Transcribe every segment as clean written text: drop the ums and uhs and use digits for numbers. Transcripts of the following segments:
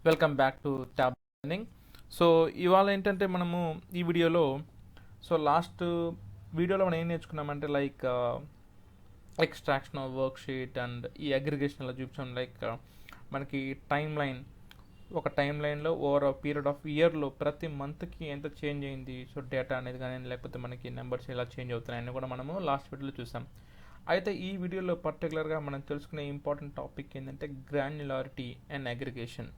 Welcome back to Tableau learning. So ఇవాళ ఏంటంటే మనము ఈ వీడియోలో లాస్ట్ వీడియోలో మనం ఏం నేర్చుకున్నామంటే extraction of worksheet and ఈ అగ్రిగేషన్లో చూపించాం. మనకి ఒక టైం లైన్లో ఓవర్ పీరియడ్ ఆఫ్ ఇయర్లో ప్రతి మంత్కి ఎంత చేంజ్ అయింది, సో డేటా అనేది కానీ లేకపోతే మనకి నెంబర్స్ ఎలా చేంజ్ అవుతున్నాయని కూడా మనము లాస్ట్ వీడియోలో చూసాం. అయితే ఈ వీడియోలో పర్టికులర్గా మనం తెలుసుకునే ఇంపార్టెంట్ టాపిక్ ఏంటంటే గ్రాన్యులారిటీ అండ్ అగ్రిగేషన్.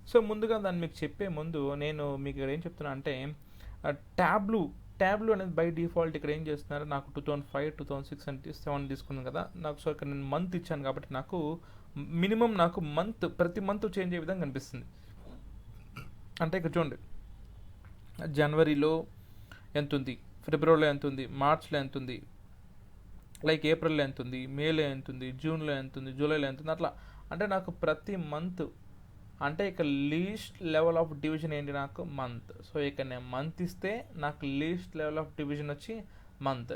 సో ముందుగా దాన్ని మీకు చెప్పే ముందు నేను మీకు ఇక్కడ ఏం చెప్తున్నా అంటే ట్యాబ్లూ అనేది బై డిఫాల్ట్ ఇక్కడ ఏం చేస్తున్నారు, నాకు 2005, 2006 అంటే 7 తీసుకున్నాను కదా నాకు. సో ఇక్కడ నేను మంత్ ఇచ్చాను కాబట్టి నాకు మినిమం ప్రతి మంత్ చేంజ్ అయ్యే విధంగా కనిపిస్తుంది. అంటే ఇక్కడ చూడండి, జనవరిలో ఎంత ఉంది, ఫిబ్రవరిలో ఎంత ఉంది, మార్చ్లో ఎంత ఉంది, ఏప్రిల్లో ఎంత ఉంది, మేలో ఎంత ఉంది, జూన్లో ఎంత ఉంది, జూలైలో ఎంత ఉంది, అట్లా. అంటే నాకు ప్రతి మంత్ అంటే ఇక లీస్ట్ లెవెల్ ఆఫ్ డివిజన్ ఏంటి, నాకు మంత్. సో ఇక్కడ నేను మంత్ ఇస్తే నాకు లీస్ట్ లెవెల్ ఆఫ్ డివిజన్ వచ్చి మంత్.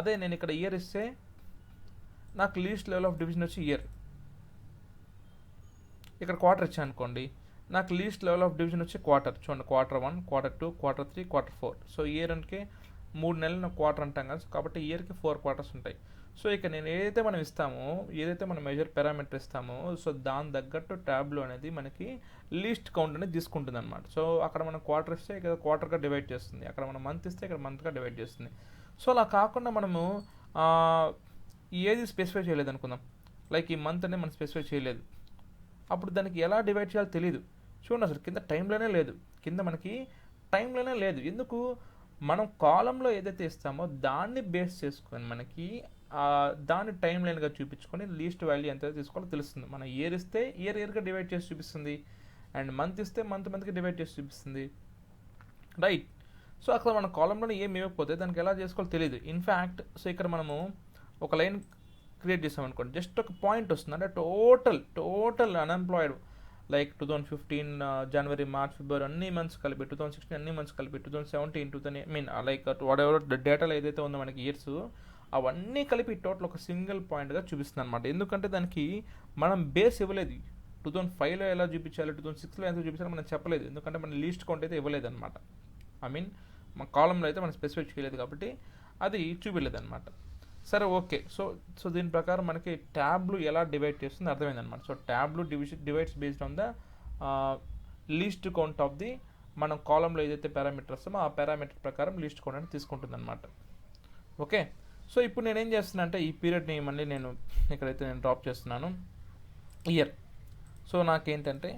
అదే నేను ఇక్కడ ఇయర్ ఇస్తే నాకు లీస్ట్ లెవెల్ ఆఫ్ డివిజన్ వచ్చి ఇయర్. ఇక్కడ క్వార్టర్ ఇచ్చాను అనుకోండి, నాకు లీస్ట్ లెవెల్ ఆఫ్ డివిజన్ వచ్చి క్వార్టర్. చూడండి, Q1, Q2, Q3, Q4. So year అంటే 3 నెలలు క్వార్టర్ అంటాం కదా, కాబట్టి ఇయర్కి 4 క్వార్టర్స్ ఉంటాయి. సో ఇక నేను ఏదైతే మనం మెజర్ పారామీటర్ ఇస్తామో, సో దాని తగ్గట్టు ట్యాబ్లో అనేది మనకి లీస్ట్ కౌంట్ అనేది తీసుకుంటుంది అనమాట. సో అక్కడ మనం క్వార్టర్ ఇస్తే ఇక్కడ క్వార్టర్గా డివైడ్ చేస్తుంది, అక్కడ మనం మంత్ ఇస్తే ఇక్కడ మంత్గా డివైడ్ చేస్తుంది. సో అలా కాకుండా మనము ఏది స్పెసిఫై చేయలేదు అనుకుందాం, ఈ మంత్ అనేది మనం స్పెసిఫై చేయలేదు, అప్పుడు దానికి ఎలా డివైడ్ చేయాలో తెలియదు. చూడండి, అసలు కింద టైంలోనే లేదు. ఎందుకు? మనం కాలంలో ఏదైతే ఇస్తామో దాన్ని బేస్ చేసుకొని మనకి దాన్ని టైం లైన్గా చూపించుకొని లీస్ట్ వాల్యూ ఎంత తీసుకోవాలో తెలుస్తుంది. మనం ఇయర్ ఇస్తే ఇయర్గా డివైడ్ చేసి చూపిస్తుంది, అండ్ మంత్ ఇస్తే మంత్కి డివైడ్ చేసి చూపిస్తుంది, రైట్? సో అక్కడ మన కాలంలోనే ఏం ఇవ్వకపోతే దానికి ఎలా చేసుకోవాలో తెలియదు. ఇన్ఫ్యాక్ట్ సో ఇక్కడ మనము ఒక లైన్ క్రియేట్ చేసామనుకోండి, జస్ట్ ఒక పాయింట్ వస్తుంది, అంటే టోటల్ అన్ఎంప్లాయిడ్ 2015 జనవరి, మార్చ్, ఫిబ్రవరి అన్ని మంత్స్ కలిపి, 2016 అన్ని మంత్స్ కలిపి, 2017 వాట్ ఎవర్ డేటాలో ఏదైతే ఉందో మనకి ఇయర్స్ అవన్నీ కలిపి టోటల్ ఒక సింగిల్ పాయింట్గా చూపిస్తుంది అనమాట. ఎందుకంటే దానికి మనం బేస్ ఇవ్వలేదు. 2005లో ఎలా చూపించాలి, 2006లో ఎంత చూపించాలో మనం చెప్పలేదు, ఎందుకంటే మన లీస్ట్ కౌంట్ అయితే ఇవ్వలేదు అనమాట. మన కాలంలో అయితే మనం స్పెసిఫై చేయలేదు కాబట్టి అది చూపించలేదు అనమాట. సరే, ఓకే. సో దీని ప్రకారం మనకి ట్యాబ్లు ఎలా డివైడ్ చేస్తుంది అర్థమైందనమాట. So Tableau divides based on the least count of the మనం కాలంలో ఏదైతే పారామీటర్ వస్తామో ఆ పారామీటర్ ప్రకారం లీస్ట్ కౌంట్ అనేది తీసుకుంటుంది అనమాట. ఓకే. సో ఇప్పుడు నేనేం చేస్తున్నా అంటే ఈ పీరియడ్ని మళ్ళీ ఇక్కడైతే నేను డ్రాప్ చేస్తున్నాను, ఇయర్. సో నాకేంటంటే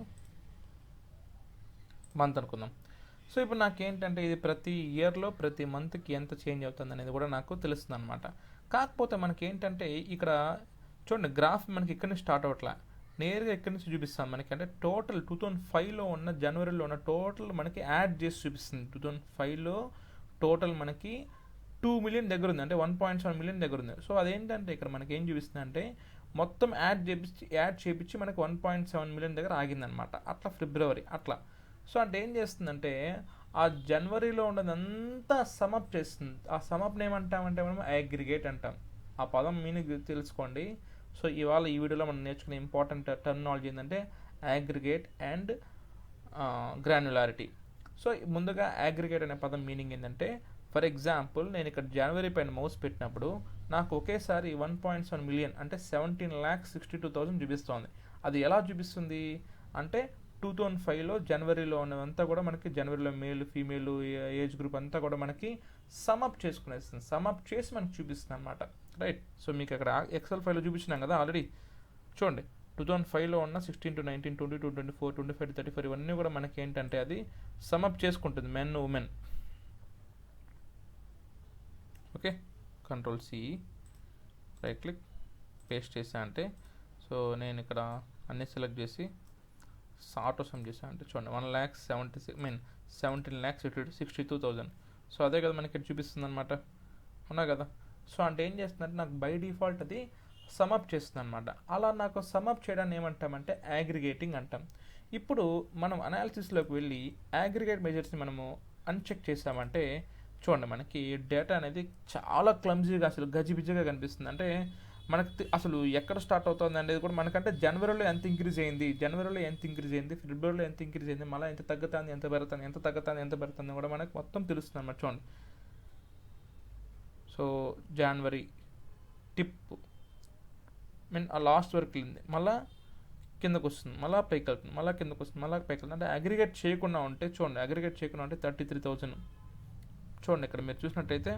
మంత్ అనుకుందాం. సో ఇప్పుడు నాకేంటంటే ఇది ప్రతి ఇయర్లో ప్రతి మంత్కి ఎంత చేంజ్ అవుతుంది అనేది కూడా నాకు తెలుస్తుంది అనమాట. కాకపోతే మనకి ఏంటంటే ఇక్కడ చూడండి, గ్రాఫ్ మనకి ఇక్కడ నుంచి స్టార్ట్ అవ్వట్లే, నేరుగా ఇక్కడి నుంచి చూపిస్తాం మనకి. అంటే టోటల్ 2005లో ఉన్న జనవరిలో ఉన్న టోటల్ మనకి యాడ్ చేసి చూపిస్తుంది. 2005లో టోటల్ మనకి 2 మిలియన్ దగ్గర ఉంది, అంటే 1.7 మిలియన్ దగ్గర ఉంది. సో అదేంటంటే ఇక్కడ మనకి ఏం చూపిస్తుంది అంటే మొత్తం యాడ్ చేపించి మనకి 1.7 మిలియన్ దగ్గర ఆగిందనమాట. అట్లా ఫిబ్రవరి అట్లా. సో అంటే ఏం చేస్తుందంటే ఆ జనవరిలో ఉన్నదంతా సమప్ చేస్తుంది. ఆ సమప్ని ఏమంటామంటే మనం అగ్రిగేట్ అంటాం. ఆ పదం మీనింగ్ తెలుసుకోండి. సో ఇవాళ ఈ వీడియోలో మనం నేర్చుకునే ఇంపార్టెంట్ టర్మినాలజీ ఏంటంటే అగ్రిగేట్ అండ్ గ్రాన్యులారిటీ. సో ముందుగా అగ్రిగేట్ అనే పదం మీనింగ్ ఏంటంటే, ఫర్ ఎగ్జాంపుల్ నేను ఇక్కడ జనవరి పైన మౌస్ పెట్టినప్పుడు నాకు ఒకేసారి 1.7 మిలియన్ అంటే 17,62,000 చూపిస్తుంది. అది ఎలా చూపిస్తుంది అంటే 2005లో జనవరిలో ఉన్నదంతా కూడా మనకి జనవరిలో మేల్ ఫీమేల్ ఏజ్ గ్రూప్ అంతా కూడా మనకి సమప్ చేసుకునేస్తుంది, సమప్ చేసి మనకి చూపిస్తుంది అనమాట, రైట్? సో మీకు అక్కడ ఎక్సెల్ ఫైల్లో చూపించినాం కదా ఆల్రెడీ. చూడండి, 2005లో ఉన్న 16 to 19, 22, 24, 25 to 34 ఇవన్నీ కూడా మనకి ఏంటంటే అది సమప్ చేసుకుంటుంది, men women. Okay, Ctrl+C, right click, paste చేసా అంటే సో నేను ఇక్కడ అన్ని సెలెక్ట్ చేసి ఆటో సమ్ చేసా అంటే చూడండి 17,62,000. సో అదే కదా మనకి ఇక్కడ చూపిస్తుంది అనమాట, అవునా కదా? సో అంటే ఏం చేస్తుందంటే నాకు బై డిఫాల్ట్ అది సమప్ చేస్తుంది అనమాట. అలా నాకు సమప్ చేయడాన్ని ఏమంటామంటే అగ్రిగేటింగ్ అంటాం. ఇప్పుడు మనం అనాలిసిస్లోకి వెళ్ళి అగ్రిగేట్ మెజర్స్ని మనము అన్చెక్ చేసామంటే చూడండి మనకి డేటా అనేది చాలా క్లమ్జీగా అసలు గజిబిజిగా కనిపిస్తుంది. అంటే మనకు అసలు ఎక్కడ స్టార్ట్ అవుతుంది అనేది కూడా మనకంటే జనవరిలో ఎంత ఇంక్రీజ్ అయింది, ఫిబ్రవరిలో ఎంత ఇంక్రీజ్ అయింది, మళ్ళీ ఎంత తగ్గుతుంది, ఎంత పెరుగుతుంది కూడా మనకు మొత్తం తెలుస్తుంది అన్నమాట. చూడండి, సో జనవరి టిప్ మీన్ ఆ లాస్ట్ వరకు వెళ్ళింది, మళ్ళీ కిందకు వస్తుంది, మళ్ళీ పైకి వెళ్తుంది, మళ్ళీ కిందకు వస్తుంది, మళ్ళీ పైకి వెళ్తుంది. అంటే అగ్రిగేట్ చేయకుండా ఉంటే చూడండి, 33,000 చూడండి. ఇక్కడ మీరు చూసినట్టయితే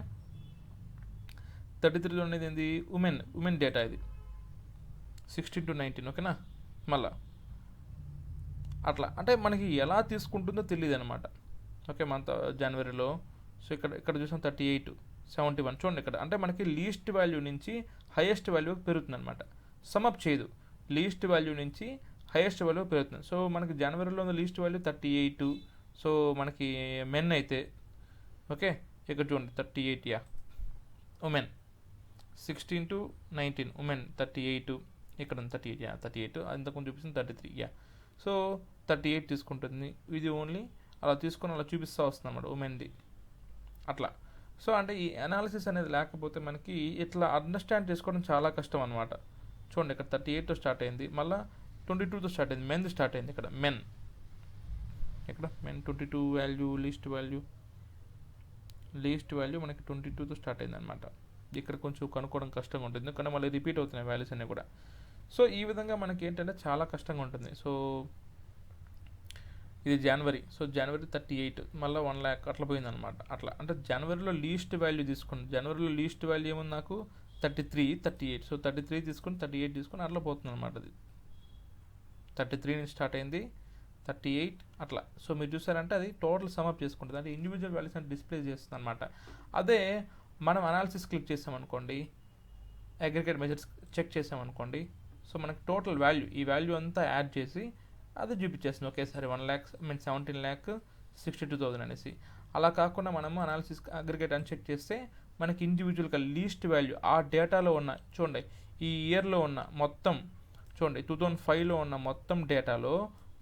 33 అనేది ఏంది, ఉమెన్ డేటా, ఇది 16 to 19, ఓకేనా. మళ్ళా అట్లా అంటే మనకి ఎలా తీసుకుంటుందో తెలియదు అనమాట. ఓకే, మంత్ జనవరిలో. సో ఇక్కడ చూసాం 38, 71 చూడండి. ఇక్కడ అంటే మనకి లీస్ట్ వాల్యూ నుంచి హైయెస్ట్ వాల్యూకి పెరుగుతుంది అనమాట. సమప్ చేయదు, లీస్ట్ వాల్యూ నుంచి హైయెస్ట్ వాల్యూ పెరుగుతుంది. సో మనకి జనవరిలో ఉన్న లీస్ట్ వాల్యూ 38. సో మనకి మెన్ అయితే ఓకే, ఇక్కడ చూడండి 38, యా ఉమెన్ 16 to 19, ఉమెన్ 38, ఇక్కడ 38, యా 38, అంతకుముందు చూపిస్తుంది 33, యా. సో 38 తీసుకుంటుంది, ఇది ఓన్లీ అలా తీసుకొని అలా చూపిస్తూ వస్తుంది అన్నమాట ఉమెన్ది అట్లా. సో అంటే ఈ అనాలిసిస్ అనేది లేకపోతే మనకి ఇట్లా అండర్స్టాండ్ చేసుకోవడం చాలా కష్టం అనమాట. చూడండి, ఇక్కడ 38తో స్టార్ట్ అయింది, మళ్ళీ 22తో స్టార్ట్ అయింది, మెన్ స్టార్ట్ అయింది. ఇక్కడ మెన్ 22 వాల్యూ, లీస్ట్ వాల్యూ మనకి 22తో స్టార్ట్ అయింది అనమాట. ఇక్కడ కొంచెం కనుక్కోవడం కష్టంగా ఉంటుంది, ఎందుకంటే మళ్ళీ రిపీట్ అవుతున్నాయి వాల్యూస్ అన్నీ కూడా. సో ఈ విధంగా మనకి ఏంటంటే చాలా కష్టంగా ఉంటుంది. సో ఇది జనవరి, సో జనవరి 38, మళ్ళీ 1 lakh అట్లా పోయిందనమాట. అట్లా అంటే జనవరిలో లీస్ట్ వాల్యూ తీసుకుని, జనవరిలో లీస్ట్ వాల్యూ ఏముంది నాకు 33, 38. సో 33 తీసుకుని 38 తీసుకుని అట్లా పోతుంది అనమాట. అది 33 నుంచి స్టార్ట్ అయింది, 38 అట్లా. సో మీరు చూసారంటే అది టోటల్ సమప్ చేసుకుంటుంది, అంటే ఇండివిజువల్ వాల్యూస్ అని డిస్ప్లే చేస్తుంది అనమాట. అదే మనం అనాలిసిస్ క్లిక్ చేసామనుకోండి, అగ్రిగేట్ మెజర్స్ చెక్ చేసామనుకోండి, సో మనకి టోటల్ వాల్యూ, ఈ వాల్యూ అంతా యాడ్ చేసి అది చూపించేస్తుంది ఒకేసారి 1,17,62,000 అనేసి. అలా కాకుండా మనము అనాలిసిస్ అగ్రిగేట్ అని చెక్ చేస్తే మనకి ఇండివిజువల్గా లీస్ట్ వాల్యూ ఆ డేటాలో ఉన్న, చూడండి ఈ ఇయర్లో ఉన్న మొత్తం, చూడండి 2005లో ఉన్న మొత్తం డేటాలో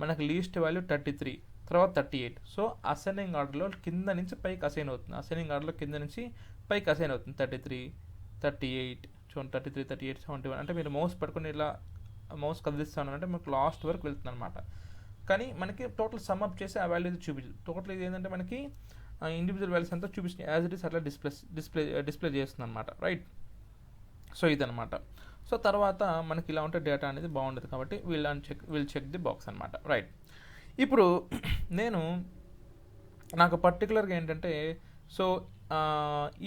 మనకి లీస్ట్ వాల్యూ 33, తర్వాత 38. సో అసైనింగ్ ఆర్డర్లో కింద నుంచి పైకి అసైన్ అవుతుంది, 33, 38, చూడండి 33, 38, 71. అంటే మీరు మౌస్ పట్టుకుని ఇలా మౌస్ కదిలిస్తాను అంటే మీకు లాస్ట్ వరకు వెళ్తుంది అనమాట. కానీ మనకి టోటల్ సమ్అప్ చేసి ఆ వాల్యూ చూపించదు. టోటల్ ఇది ఏంటంటే మనకి ఇండివిజువల్ వాల్యూస్ అంతా చూపిస్తుంది, యాజ్ ఇట్ ఈస్ అట్లా డిస్ప్లే చేస్తుంది అనమాట, రైట్. సో ఇదనమాట. సో తర్వాత మనకి ఇలా ఉంటే డేటా అనేది బాగుండదు, కాబట్టి విల్ చెక్ ది బాక్స్ అనమాట, రైట్. ఇప్పుడు నాకు పర్టికులర్గా ఏంటంటే, సో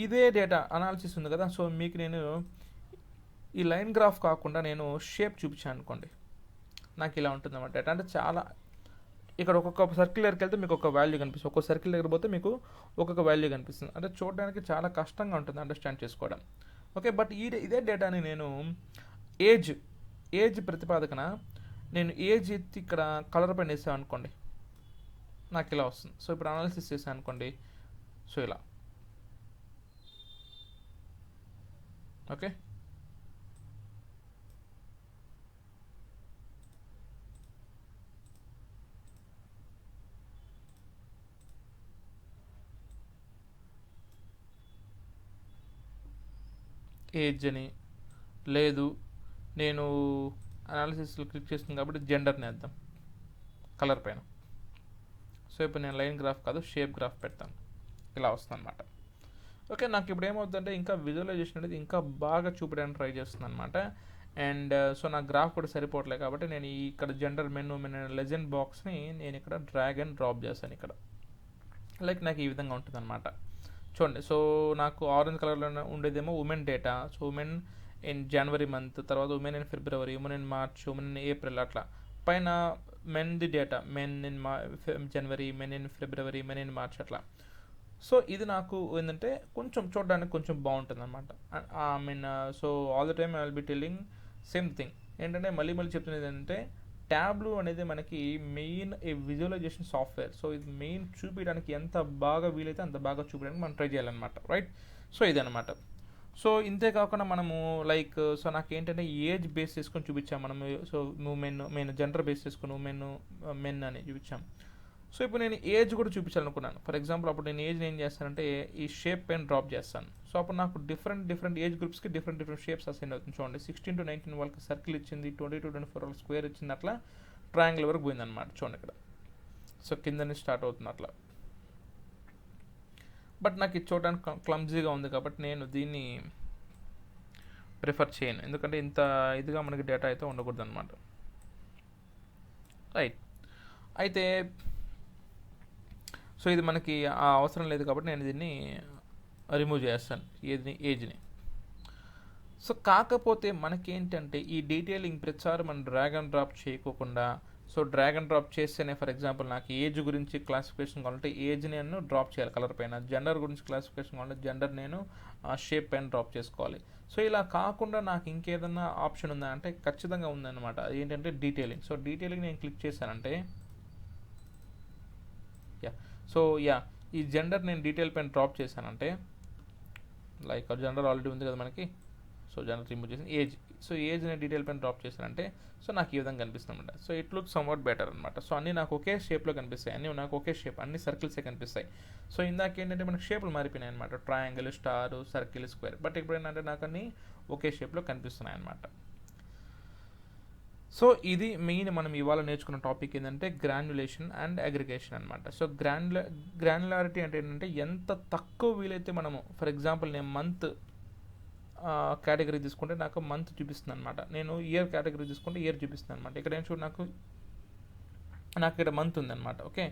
ఇదే డేటా అనాలిసిస్ ఉంది కదా, సో మీకు నేను ఈ లైన్ గ్రాఫ్ కాకుండా నేను షేప్ చూపించాను అనుకోండి, నాకు ఇలా ఉంటుంది అన్నమాట డేటా. అంటే చాలా ఇక్కడ ఒక్కొక్క సర్కిల్ దగ్గరికి వెళ్తే మీకు ఒక వాల్యూ కనిపిస్తుంది, ఒక్కొక్క సర్కిల్ దగ్గర పోతే మీకు ఒక్కొక్క వాల్యూ కనిపిస్తుంది. అంటే చూడడానికి చాలా కష్టంగా ఉంటుంది అండర్స్టాండ్ చేసుకోవడం, ఓకే. బట్ ఇదే డేటాని నేను ఏజ్ ప్రతిపాదకన నేను ఏజ్ ఎత్తి ఇక్కడ కలర్ పైన వేసాను అనుకోండి, నాకు ఇలా వస్తుంది. సో ఇప్పుడు అనాలిసిస్ చేసాను అనుకోండి, సో ఇలా, ఓకే. ఏజ్ అని లేదు, నేను అనాలిసిస్లో క్లిక్ చేస్తుంది కాబట్టి జెండర్ని వేద్దాం కలర్ పైన. సో ఇప్పుడు నేను లైన్ గ్రాఫ్ కాదు షేప్ గ్రాఫ్ పెడతాను, ఇలా వస్తుంది అనమాట, ఓకే. నాకు ఇప్పుడు ఏమవుతుందంటే ఇంకా విజువలైజేషన్ అనేది ఇంకా బాగా చూపించడానికి ట్రై చేస్తుంది అనమాట. అండ్ సో నా గ్రాఫ్ కూడా సరిపోవట్లేదు కాబట్టి నేను ఇక్కడ జెండర్ మెన్ లెజెండ్ బాక్స్ని నేను ఇక్కడ డ్రాగ్ అండ్ డ్రాప్ చేస్తాను ఇక్కడ, లైక్ నాకు ఈ విధంగా ఉంటుంది అనమాట. చూడండి, సో నాకు ఆరెంజ్ కలర్లో ఉండేదేమో women data. So women in January month, తర్వాత women in February, women in March, women in April, అట్లా. పైన మెన్ది data, men in January, men in February, men in March, అట్లా. సో ఇది నాకు ఏంటంటే కొంచెం చూడడానికి కొంచెం బాగుంటుంది అనమాట. I mean so all the time I will be telling same thing. ఏంటంటే మళ్ళీ చెప్తున్నది ఏంటంటే ట్యాబ్లూ అనేది మనకి main a visualization software. So ఇది మెయిన్ చూపించడానికి ఎంత బాగా వీలైతే అంత బాగా చూపించడానికి మనం ట్రై చేయాలన్నమాట, రైట్. సో ఇదనమాట. సో ఇంతే కాకుండా మనము లైక్ సో నాకు ఏంటంటే ఏజ్ బేస్ చేసుకొని చూపించాం మనము. సో మెన్ జెండర్ బేస్ చేసుకొని మెన్ అని చూపించాం. సో ఇప్పుడు నేను ఏజ్ కూడా చూపించాలనుకున్నాను. ఫర్ ఎగ్జాంపుల్ అప్పుడు నేను ఏజ్ ఏం చేస్తానంటే ఈ షేప్ పైన డ్రాప్ చేస్తాను. సో అప్పుడు నాకు డిఫరెంట్ ఏజ్ గ్రూప్స్కి డిఫరెంట్ షేప్స్ అసైన్ అవుతుంది. చూడండి 16 to 19 వాళ్ళకి సర్కిల్ ఇచ్చింది, 20 to 24 వాళ్ళకి స్క్వేర్ ఇచ్చింది, అట్లా ట్రయాంగిల్ వరకు పోయిందన్నమాట. చూడండి ఇక్కడ. సో కింద నుంచి స్టార్ట్ అవుతుంది అట్లా. బట్ నాకు ఇది చూడడానికి క్లమ్జీగా ఉంది కాబట్టి నేను దీన్ని ప్రిఫర్ చేయను, ఎందుకంటే ఇంత ఇదిగా మనకి డేటా అయితే ఉండకూడదు అనమాట. రైట్. అయితే సో ఇది మనకి అవసరం లేదు కాబట్టి నేను దీన్ని రిమూవ్ చేస్తాను, ఏజ్ని. సో కాకపోతే మనకేంటంటే ఈ డీటెయిలింగ్ ప్రతిసారి మనం డ్రాగ్ అండ్ డ్రాప్ చేయకోకుండా, సో డ్రాగ్ అండ్ డ్రాప్ చేస్తేనే ఫర్ ఎగ్జాంపుల్ నాకు ఏజ్ గురించి క్లాసిఫికేషన్ కావాలంటే ఏజ్ నేను డ్రాప్ చేయాలి కలర్ పైన, జెండర్ గురించి క్లాసిఫికేషన్ కావాలంటే జెండర్ నేను షేప్ పైన డ్రాప్ చేసుకోవాలి. సో ఇలా కాకుండా నాకు ఇంకేదన్నా ఆప్షన్ ఉందా అంటే ఖచ్చితంగా ఉందన్నమాట. అది ఏంటంటే డీటెయిలింగ్. సో డీటెయిలింగ్ నేను క్లిక్ చేశానంటే ఈ జెండర్ నేను డీటెయిల్ పైన డ్రాప్ చేశానంటే లైక్ జెండర్ ఆల్రెడీ ఉంది కదా మనకి. సో జెండర్ రిమూవ్ చేసి ఏజ్, సో ఏజ్ నేను డీటెయిల్ పైన డ్రాప్ చేశానంటే సో నాకు ఈ విధంగా కనిపిస్తుంది అనమాట. So it look somewhat better అనమాట. సో అన్నీ నాకు ఒకే షేప్లో కనిపిస్తాయి, అన్నీ నాకు ఒకే షేప్, అన్ని సర్కిల్సే కనిపిస్తాయి. సో ఇందాక ఏంటంటే మనకి షేపులు మారిపోయినాయి అనమాట, triangle, star, circle, square. But ఇప్పుడు ఏంటంటే నాకు అన్నీ ఒకే షేప్లో కనిపిస్తున్నాయి అనమాట. సో ఇది మెయిన్ మనం ఇవాళ నేర్చుకున్న టాపిక్ ఏంటంటే గ్రాన్యులేషన్ అండ్ అగ్రిగేషన్ అనమాట. సో గ్రాన్యులారిటీ అంటే ఏంటంటే ఎంత తక్కువ వీలైతే మనము, ఫర్ ఎగ్జాంపుల్ నేను మంత్ కేటగిరీ తీసుకుంటే నాకు మంత్ చూపిస్తుంది అనమాట, నేను ఇయర్ కేటగిరీ తీసుకుంటే ఇయర్ చూపిస్తుంది అనమాట. ఇక్కడ ఏం చూడు నాకు ఇక్కడ మంత్ ఉందన్నమాట. ఓకే,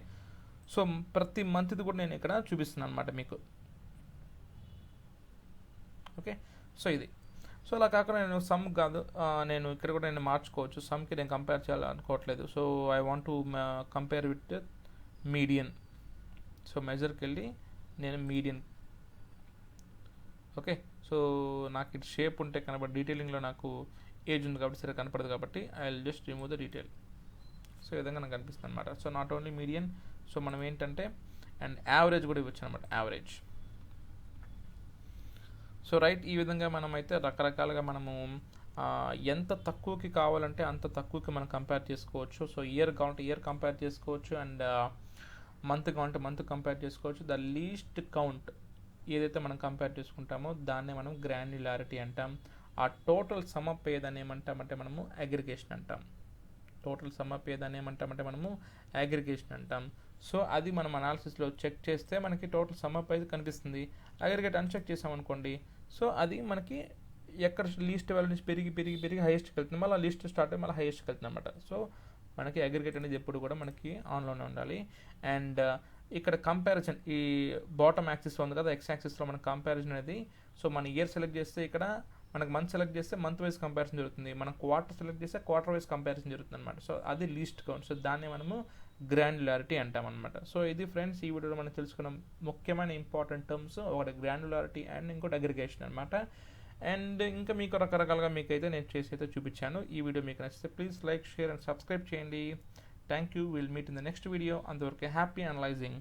సో ప్రతి మంత్ది కూడా నేను ఇక్కడ చూపిస్తున్నాను అనమాట మీకు. ఓకే, సో ఇది. సో అలా కాకుండా నేను సమ్ కాదు, నేను ఇక్కడ కూడా నేను మార్చుకోవచ్చు. సమ్కి నేను కంపేర్ చేయాలనుకోవట్లేదు. So I want to compare with median. So మెజర్కి వెళ్ళి నేను మీడియన్. ఓకే, సో నాకు ఇటు షేప్ ఉంటే కనబడి డీటెయిలింగ్లో నాకు ఏజ్ ఉంది కాబట్టి సరే కనపడదు కాబట్టి I will just remove the detail. So ఈ విధంగా నాకు కనిపిస్తుంది అనమాట. So not only median, so మనం ఏంటంటే అండ్ యావరేజ్ కూడా ఇవ్వచ్చు అనమాట, యావరేజ్. సో రైట్, ఈ విధంగా మనమైతే రకరకాలుగా మనము ఎంత తక్కువకి కావాలంటే అంత తక్కువకి మనం కంపేర్ చేసుకోవచ్చు. సో ఇయర్ కావాలంటే ఇయర్ కంపేర్ చేసుకోవచ్చు, అండ్ మంత్ కావాలంటే మంత్ కంపేర్ చేసుకోవచ్చు. ద లీస్ట్ కౌంట్ ఏదైతే మనం కంపేర్ చేసుకుంటామో దాన్నే మనం గ్రాన్యులారిటీ అంటాం. ఆ టోటల్ సమ్ అప్ ఏదని ఏమంటామంటే మనము అగ్రిగేషన్ అంటాం. టోటల్ సమ్ అప్ ఏదని ఏమంటామంటే మనము అగ్రిగేషన్ అంటాం. సో అది మనం అనాలిసిస్లో చెక్ చేస్తే మనకి టోటల్ సమ్ అప్ అయితే కనిపిస్తుంది. అగ్రిగేట్ అన్చెక్ చేసామనుకోండి, సో అది మనకి ఎక్కడ లీస్ట్ వాల్యూ నుంచి పెరిగి హైయెస్ట్కి వెళ్తుంది, మళ్ళీ లీస్ట్ స్టార్ట్ అయ్యి మళ్ళీ హైయెస్ట్కి వెళ్తుంది అనమాట. సో మనకి అగ్రిగేట్ అనేది ఎప్పుడు కూడా మనకి ఆన్లోనే ఉండాలి. అండ్ ఇక్కడ కంపారిజన్ ఈ బాటమ్ యాక్సిస్లో ఉంది కదా, ఎక్స్ యాక్సిస్లో మన కంపారిజన్ అనేది, సో మన ఇయర్ సెలెక్ట్ చేస్తే ఇక్కడ మనకు మంత్ సెలెక్ట్ చేస్తే మంత్ వైజ్ కంపారిజన్ జరుగుతుంది, మనం క్వార్టర్ సెలెక్ట్ చేస్తే క్వార్టర్ వైజ్ కంపారిజన్ జరుగుతుంది అనమాట. సో అది లీస్ట్ కౌంట్. సో దాన్ని మనము గ్రాన్యులారిటీ అంటాం అనమాట. సో ఇది ఫ్రెండ్స్ ఈ వీడియోలో మనం తెలుసుకున్న ముఖ్యమైన ఇంపార్టెంట్ టర్మ్స్, ఒకటి గ్రాన్యులారిటీ అండ్ ఇంకోటి అగ్రిగేషన్ అనమాట. అండ్ ఇంకా మీకు రకరకాలుగా మీకైతే నేను చేసి అయితే చూపించాను. ఈ వీడియో మీకు నచ్చితే please like, share and subscribe చేయండి. Thank you. Will meet in the next video. అంతవరకు హ్యాపీ అనలైజింగ్.